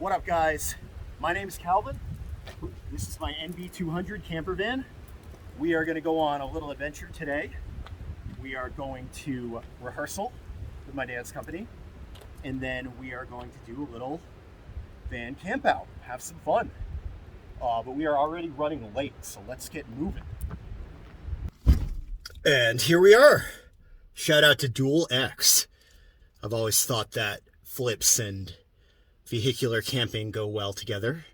What up, guys? My name is Calvin. This is my NB200 camper van. We are going to go on a little adventure today. We are going to Rehearsal with my dad's company, and then we are going to do a little van campout, have some fun. But we are already running late, so let's get moving. And here we are. Shout out to Dual X. I've always thought that flips and vehicular camping go well together.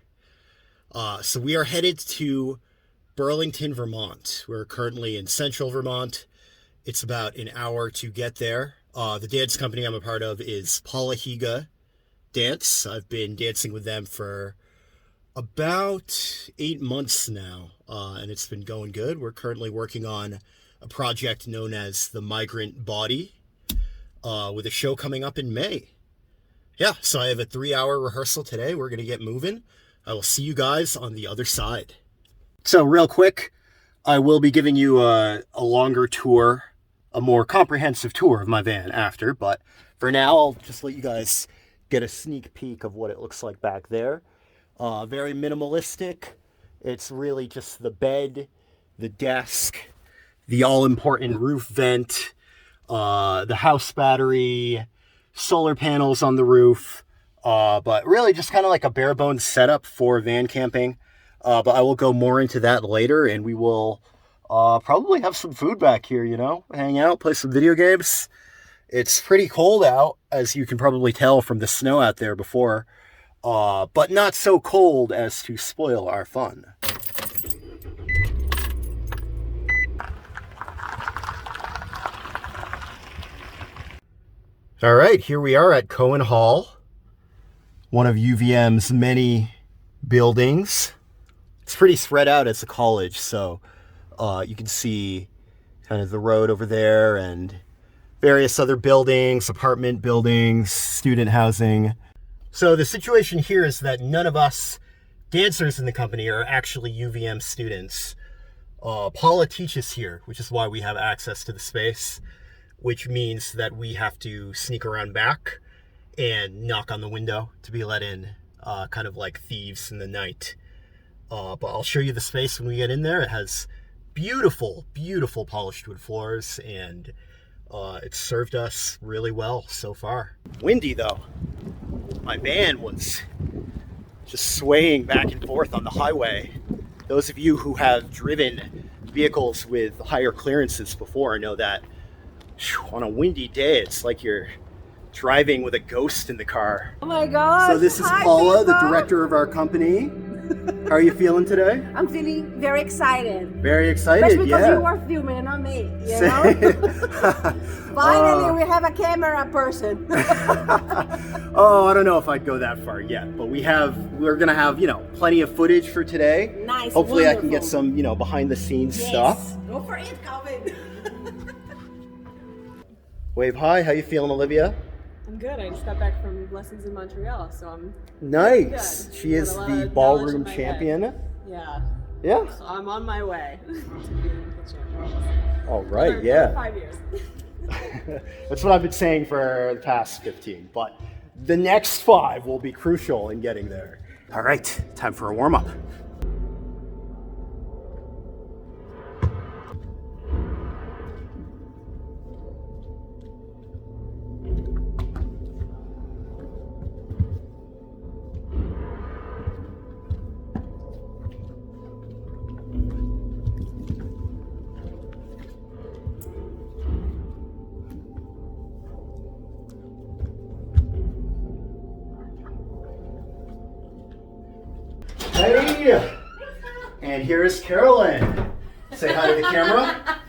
So we are headed to Burlington, Vermont. We're currently in central Vermont. It's about an hour to get there. The dance company I'm a part of is Higa Dance. I've been dancing with them for about 8 months now, and it's been going good. We're currently working on a project known as The Migrant Body, with a show coming up in May. Yeah, so I have a 3-hour rehearsal today. We're going to get moving. I will see you guys on the other side. So real quick, I will be giving you a longer tour, a more comprehensive tour of my van after, but for now, I'll just let you guys get a sneak peek of what it looks like back there. Very minimalistic. It's really just the bed, the desk, the all-important roof vent, the house battery, solar panels on the roof, but really just kind of like a bare bones setup for van camping. But I will go more into that later, and we will probably have some food back here, you know, hang out, play some video games. It's pretty cold out, as you can probably tell from the snow out there before, but not so cold as to spoil our fun. All right, here we are at Cohen Hall, one of UVM's many buildings. It's pretty spread out as a college, so you can see kind of the road over there and various other buildings, apartment buildings, student housing. So the situation here is that none of us dancers in the company are actually UVM students. Paula teaches here, which is why we have access to the space, which means that we have to sneak around back and knock on the window to be let in, kind of like thieves in the night. But I'll show you the space when we get in there. It has beautiful, beautiful polished wood floors, and it's served us really well so far. Windy though. My van was just swaying back and forth on the highway. Those of you who have driven vehicles with higher clearances before know that on a windy day, it's like you're driving with a ghost in the car. Oh my gosh. So this is Paula, the director of our company. How are you feeling today? I'm feeling very excited. Very excited, especially because yeah. you are filming, not me, you know? Finally, we have a camera person. Oh, I don't know if I'd go that far yet, but we're gonna have, you know, plenty of footage for today. Nice, hopefully wonderful. I can get some, you know, behind the scenes Yes. stuff. Go for it, Calvin. Wave hi, how you feeling, Olivia? I'm good. I just got back from lessons in Montreal, so I'm Nice. good. She is Got a lot the of ballroom knowledge in my champion. head. Yeah. Yeah. So I'm on my way to being the champion. All right, For yeah. 5 years. That's what I've been saying for the past 15, but the next 5 will be crucial in getting there. All right, time for a warm-up. Hey! And here is Carolyn. Say hi to the camera.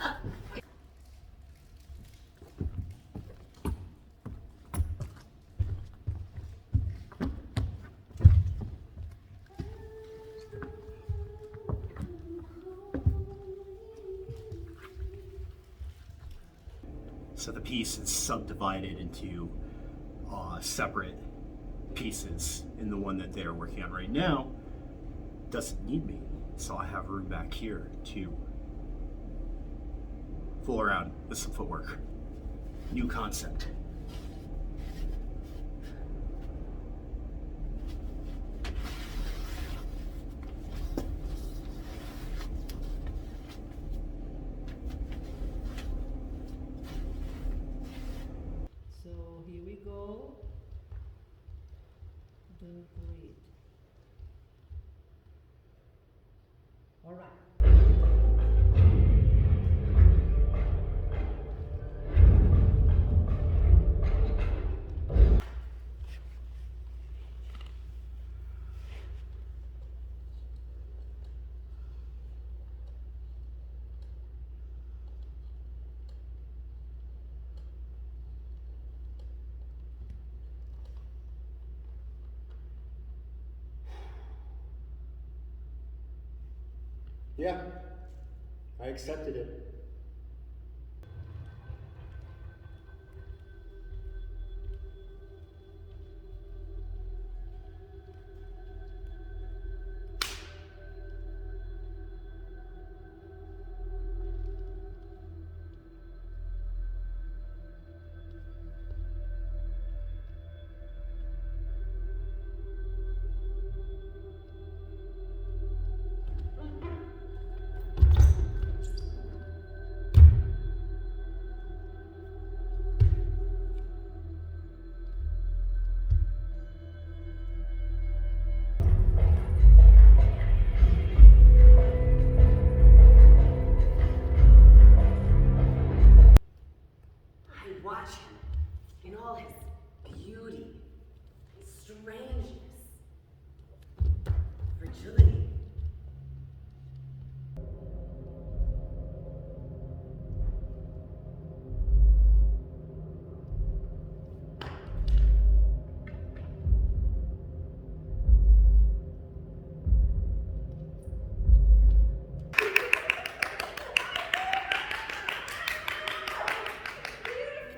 So the piece is subdivided into separate pieces, and the one that they're working on right now doesn't need me, so I have room back here to fool around with some footwork. New concept. Do it. All right. Yeah, I accepted it. I watch him in all his beauty, strangeness, fragility.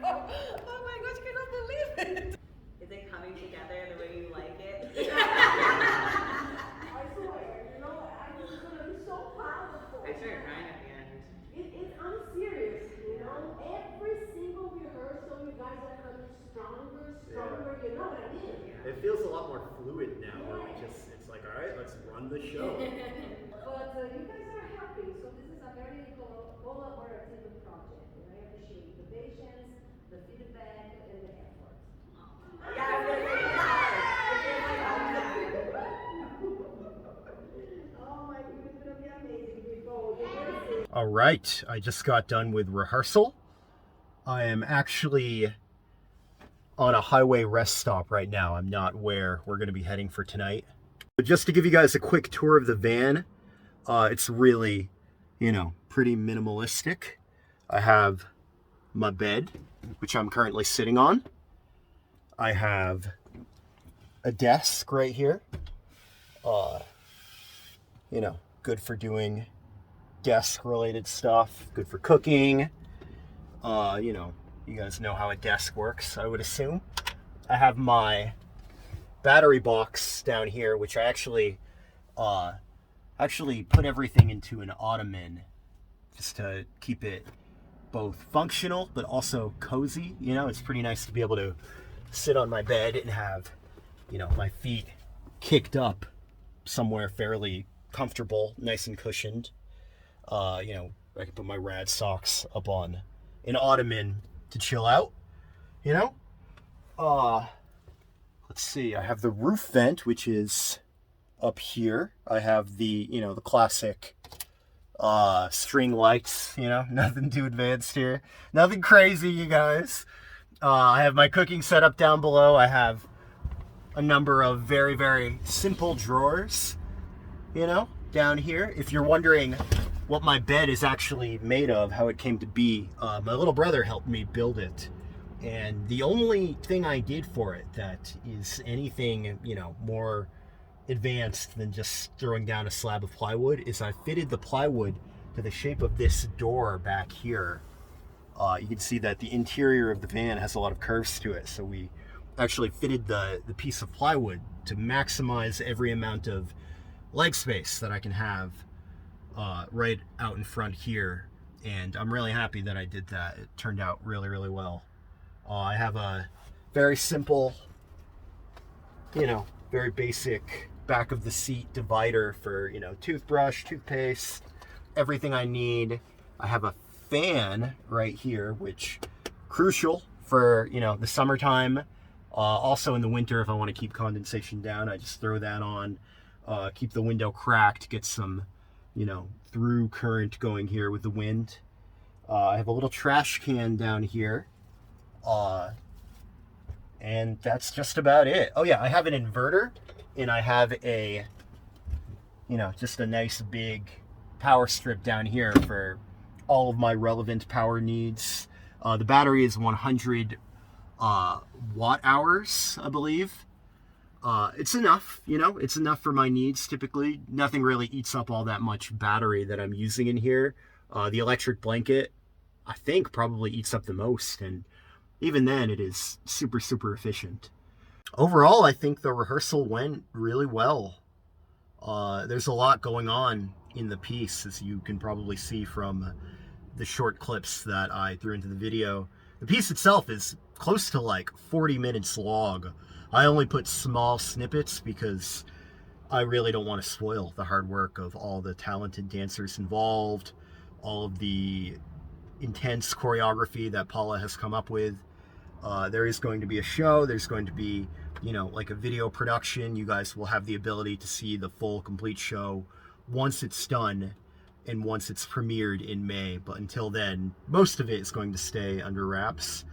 Oh my gosh, I cannot believe it. Is it coming together the way you like it? I swear, you know, I'm just gonna be so proud of I started crying at the end. I'm serious, you know. Every single rehearsal, you guys are coming stronger, you know what I mean? It feels a lot more fluid now. It's like, all right, let's run the show. But you guys are helping, so this is a very collaborative project, and I appreciate the patience, the feedback, and the effort. Oh my goodness, it's gonna be amazing, people. All right, I just got done with rehearsal. I am actually on a highway rest stop right now. I'm not where we're going to be heading for tonight. But just to give you guys a quick tour of the van, it's really, pretty minimalistic. I have my bed, which I'm currently sitting on. I have a desk right here. Good for doing desk-related stuff. Good for cooking. You guys know how a desk works, I would assume. I have my battery box down here, which I actually put everything into an ottoman just to keep it both functional but also cozy. It's pretty nice to be able to sit on my bed and have, my feet kicked up somewhere fairly comfortable, nice and cushioned. I can put my rad socks up on an ottoman to chill out, Let's see, I have the roof vent, which is up here. I have the, the classic string lights, nothing too advanced here. Nothing crazy, you guys. I have my cooking setup down below. I have a number of very, very simple drawers, down here. If you're wondering what my bed is actually made of, how it came to be, my little brother helped me build it. And the only thing I did for it that is anything, more advanced than just throwing down a slab of plywood is I fitted the plywood to the shape of this door back here. You can see that the interior of the van has a lot of curves to it. So we actually fitted the piece of plywood to maximize every amount of leg space that I can have right out in front here. And I'm really happy that I did that. It turned out really, really well. I have a very simple, very basic back of the seat divider for, toothbrush, toothpaste, everything I need. I have a fan right here, which crucial for, the summertime. Also in the winter, if I want to keep condensation down, I just throw that on, keep the window cracked, get some, through current going here with the wind. I have a little trash can down here. And that's just about it. Oh yeah, I have an inverter, and I have a, just a nice big power strip down here for all of my relevant power needs. The battery is 100 watt hours, I believe. It's enough, it's enough for my needs typically. Nothing really eats up all that much battery that I'm using in here. The electric blanket, I think, probably eats up the most, and even then it is super, super efficient. Overall, I think the rehearsal went really well. There's a lot going on in the piece, as you can probably see from the short clips that I threw into the video. The piece itself is close to like 40 minutes long. I only put small snippets because I really don't want to spoil the hard work of all the talented dancers involved, all of the intense choreography that Paula has come up with. There is going to be a show. There's going to be, like a video production. You guys will have the ability to see the full, complete show once it's done and once it's premiered in May. But until then, most of it is going to stay under wraps.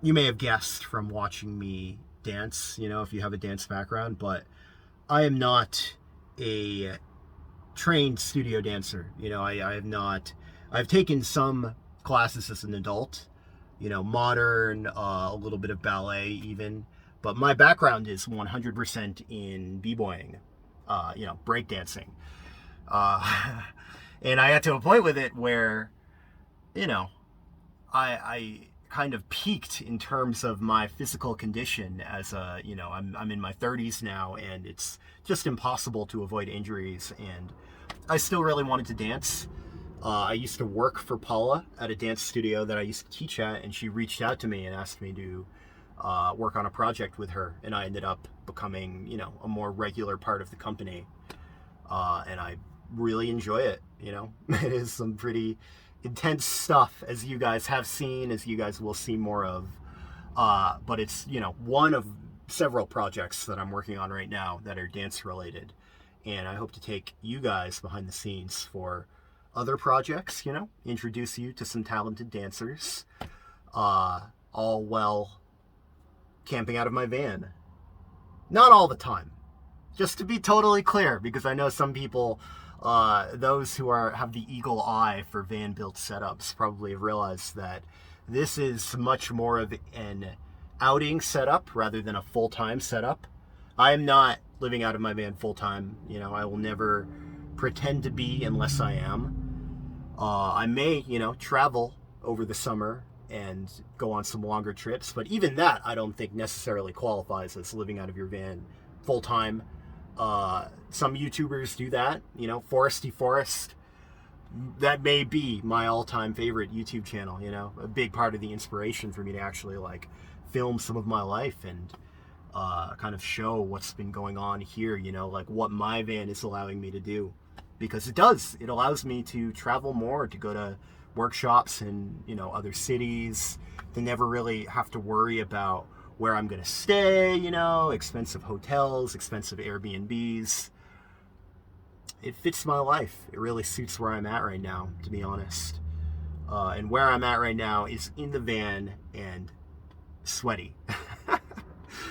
You may have guessed from watching me dance, if you have a dance background, but I am not a trained studio dancer. I've taken some classes as an adult, modern, a little bit of ballet even, but my background is 100% in b-boying, breakdancing. And I got to a point with it where, I kind of peaked in terms of my physical condition as I'm in my 30s now, and it's just impossible to avoid injuries, and I still really wanted to dance. I used to work for Paula at a dance studio that I used to teach at, and she reached out to me and asked me to work on a project with her, and I ended up becoming, a more regular part of the company, and I really enjoy it. It is some pretty intense stuff, as you guys have seen, as you guys will see more of, but it's, one of several projects that I'm working on right now that are dance related, and I hope to take you guys behind the scenes for other projects, introduce you to some talented dancers, all while camping out of my van. Not all the time, just to be totally clear, because I know some people, those who have the eagle eye for van built setups, probably have realized that this is much more of an outing setup rather than a full-time setup. I am not living out of my van full-time. I will never pretend to be unless I am. I may, travel over the summer and go on some longer trips, but even that I don't think necessarily qualifies as living out of your van full-time. Some YouTubers do that, Foresty Forest. That may be my all-time favorite YouTube channel, a big part of the inspiration for me to actually film some of my life and kind of show what's been going on here, what my van is allowing me to do. Because it allows me to travel more, to go to workshops in, other cities, to never really have to worry about where I'm going to stay, expensive hotels, expensive Airbnbs. It fits my life. It really suits where I'm at right now, to be honest. And where I'm at right now is in the van and sweaty.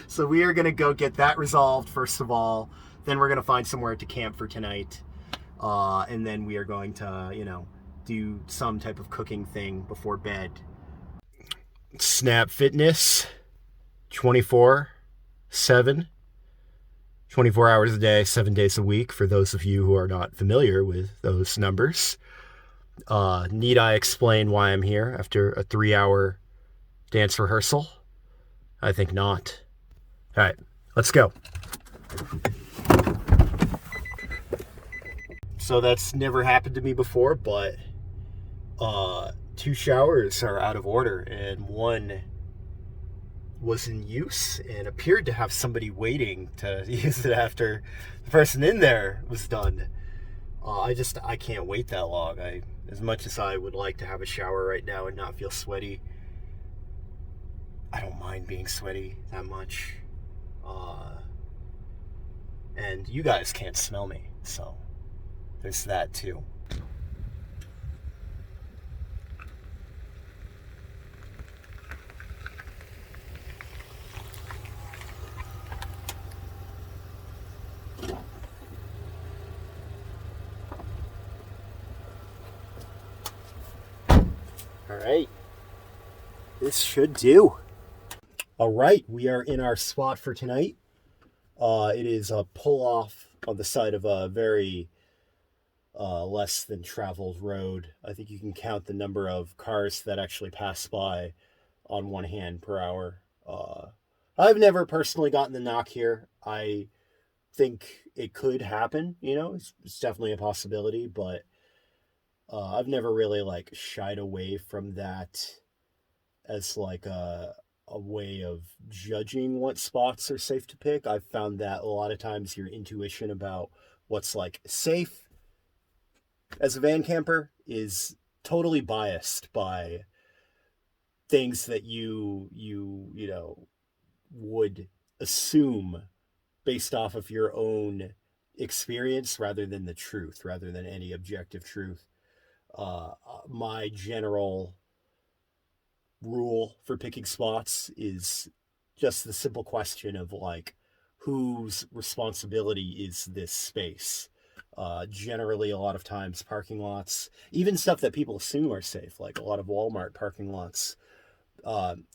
So we are going to go get that resolved, first of all. Then we're going to find somewhere to camp for tonight. And then we are going to, do some type of cooking thing before bed. Snap Fitness, 24/7, 24 hours a day, 7 days a week, for those of you who are not familiar with those numbers. Need I explain why I'm here after a 3-hour dance rehearsal? I think not. All right, let's go. So that's never happened to me before, but 2 showers are out of order, and one was in use and appeared to have somebody waiting to use it after the person in there was done. I can't wait that long. As much as I would like to have a shower right now and not feel sweaty, I don't mind being sweaty that much. And you guys can't smell me, so there's that too. All right, this should do. All right, we are in our spot for tonight. It is a pull-off on the side of a very less than traveled road. I think you can count the number of cars that actually pass by on one hand per hour. I've never personally gotten the knock here. I think it could happen, it's definitely a possibility, but I've never really like shied away from that as like a way of judging what spots are safe to pick. I've found that a lot of times your intuition about what's like safe as a van camper is totally biased by things that you would assume based off of your own experience rather than the truth, rather than any objective truth. My general rule for picking spots is just the simple question of like, whose responsibility is this space? Generally, a lot of times parking lots, even stuff that people assume are safe, like a lot of Walmart parking lots,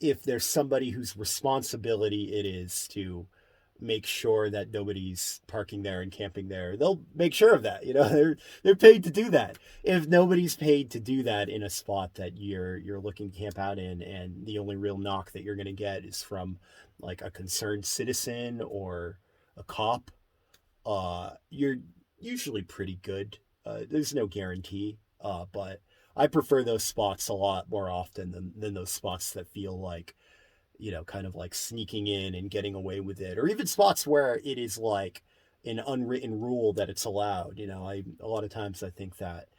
if there's somebody whose responsibility it is to make sure that nobody's parking there and camping there, they'll make sure of that. They're paid to do that. If nobody's paid to do that in a spot that you're looking to camp out in, and the only real knock that you're going to get is from like a concerned citizen or a cop, you're usually pretty good. There's no guarantee, but I prefer those spots a lot more often than those spots that feel like, kind of like sneaking in and getting away with it, or even spots where it is like an unwritten rule that it's allowed. A lot of times I think that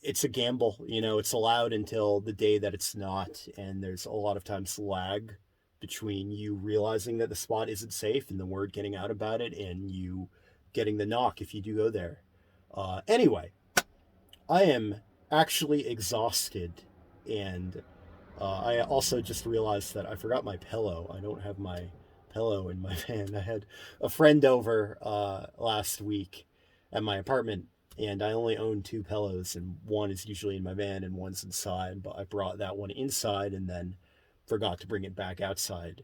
it's a gamble. It's allowed until the day that it's not, and there's a lot of times lag between you realizing that the spot isn't safe and the word getting out about it and you getting the knock if you do go there. Anyway, I am actually exhausted, and I also just realized that I forgot my pillow. I don't have my pillow in my van. I had a friend over last week at my apartment, and I only own 2 pillows, and one is usually in my van and one's inside, but I brought that one inside and then forgot to bring it back outside.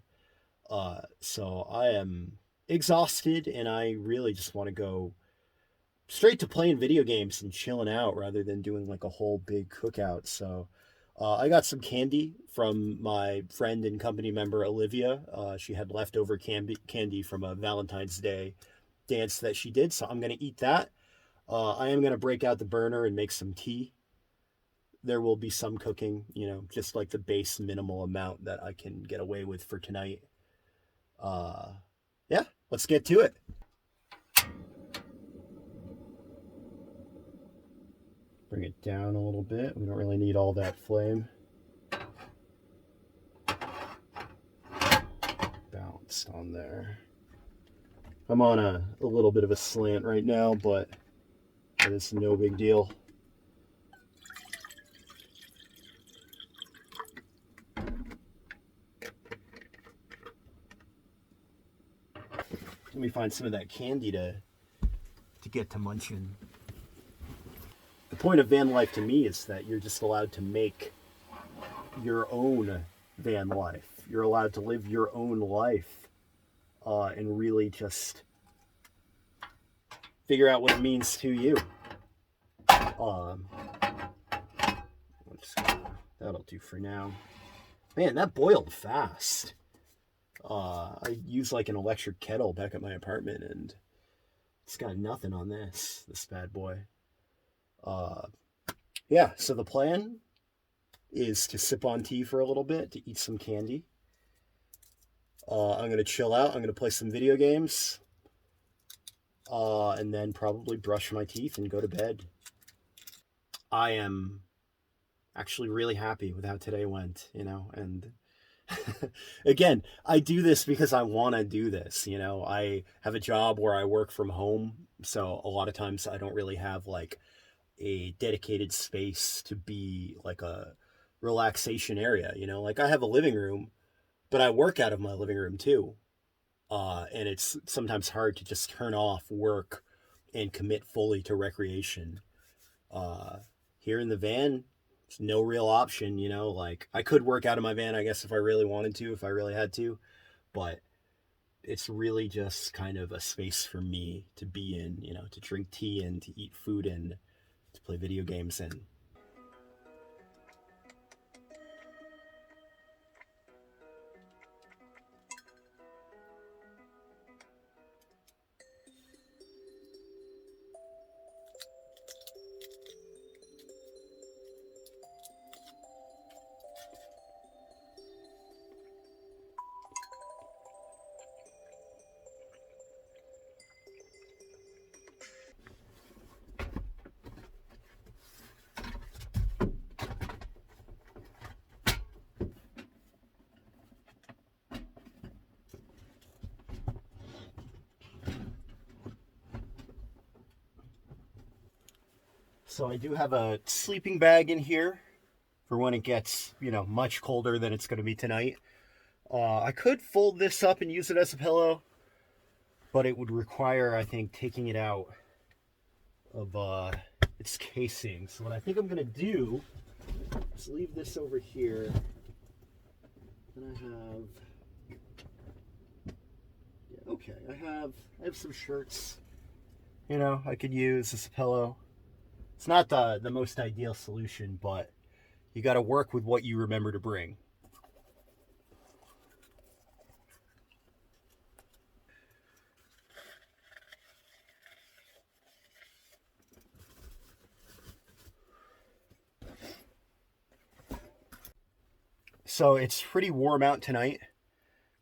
So I am exhausted, and I really just want to go straight to playing video games and chilling out rather than doing like a whole big cookout. So I got some candy from my friend and company member Olivia. She had leftover candy from a Valentine's Day dance that she did, so I'm going to eat that. I am going to break out the burner and make some tea. There will be some cooking, just like the base minimal amount that I can get away with for tonight. Yeah, let's get to it. Bring it down a little bit. We don't really need all that flame. Balanced on there. I'm on a little bit of a slant right now, but it's no big deal. Let me find some of that candy to get to munching. The point of van life to me is that you're just allowed to make your own van life. You're allowed to live your own life and really just figure out what it means to you. That'll do for now. Man, that boiled fast. I use like an electric kettle back at my apartment, and it's got nothing on this bad boy. Yeah, so the plan is to sip on tea for a little bit, to eat some candy. I'm going to chill out. I'm going to play some video games. And then probably brush my teeth and go to bed. I am actually really happy with how today went, and Again, I do this because I want to do this. You know, I have a job where I work from home. So a lot of times I don't really have like a dedicated space to be like a relaxation area. You know, like I have a living room, but I work out of my living room too. And it's sometimes hard to just turn off work and commit fully to recreation. Uh, Here in the van, it's no real option, you know. Like I could work out of my van, I guess, if I really wanted to, if I really had to, but it's really just kind of a space for me to be in, you know, to drink tea and to eat food and to play video games in. So I do have a sleeping bag in here for when it gets, you know, much colder than it's going to be tonight. I could fold this up and use it as a pillow, but it would require, I think, taking it out of its casing. So what I think I'm going to do is leave this over here. Then I have some shirts, you know, I could use as a pillow. It's not the most ideal solution, but you got to work with what you remember to bring. So it's pretty warm out tonight.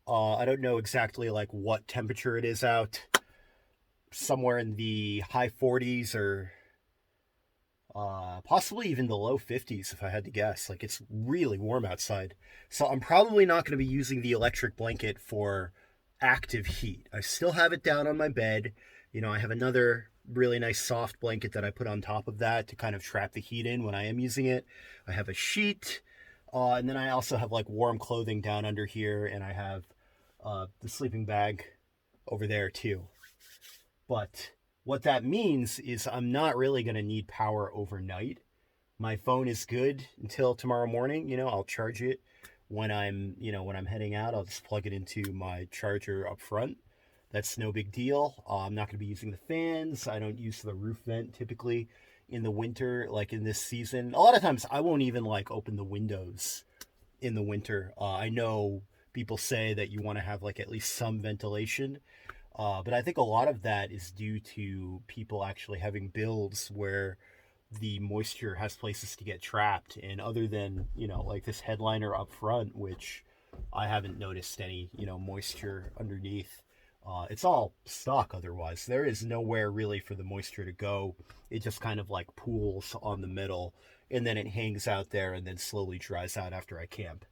I don't know exactly like what temperature it is out. Somewhere in the high 40s or possibly even the low 50s if I had to guess. Like it's really warm outside. So I'm probably not going to be using the electric blanket for active heat. I still have it down on my bed. You know, I have another really nice soft blanket that I put on top of that to kind of trap the heat in when I am using it. I have a sheet. And then I also have like warm clothing down under here, and I have the sleeping bag over there too. But what that means is I'm not really going to need power overnight. My phone is good until tomorrow morning. You know, I'll charge it when I'm heading out. I'll just plug it into my charger up front. That's no big deal. I'm not going to be using the fans. I don't use the roof vent typically in the winter, like in this season. A lot of times I won't even like open the windows in the winter. I know people say that you want to have like at least some ventilation. But I think a lot of that is due to people actually having builds where the moisture has places to get trapped. And other than, you know, like this headliner up front, which I haven't noticed any, you know, moisture underneath. It's all stock otherwise. There is nowhere really for the moisture to go. It just kind of like pools on the middle and then it hangs out there and then slowly dries out after I camp.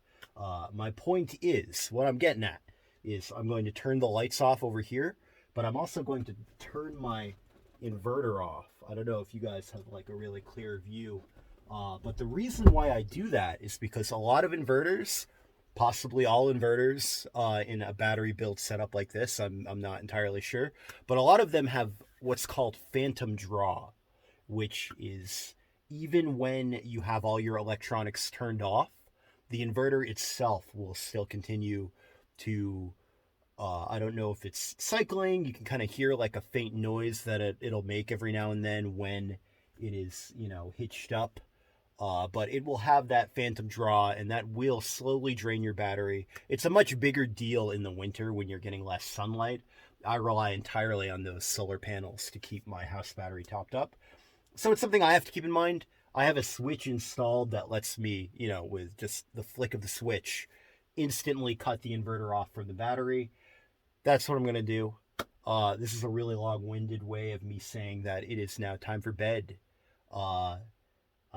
My point is, what I'm getting at is I'm going to turn the lights off over here, but I'm also going to turn my inverter off. I don't know if you guys have like a really clear view, but the reason why I do that is because a lot of inverters, possibly all inverters in a battery built setup like this, I'm not entirely sure, but a lot of them have what's called phantom draw, which is even when you have all your electronics turned off, the inverter itself will still continue to, I don't know if it's cycling. You can kind of hear like a faint noise that it'll make every now and then when it is, you know, hitched up. But it will have that phantom draw, and that will slowly drain your battery. It's a much bigger deal in the winter when you're getting less sunlight. I rely entirely on those solar panels to keep my house battery topped up. So it's something I have to keep in mind. I have a switch installed that lets me, you know, with just the flick of the switch, instantly cut the inverter off from the battery. That's what I'm going to do. This is a really long-winded way of me saying that it is now time for bed. I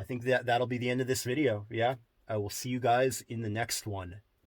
think that'll be the end of this video. Yeah, I will see you guys in the next one.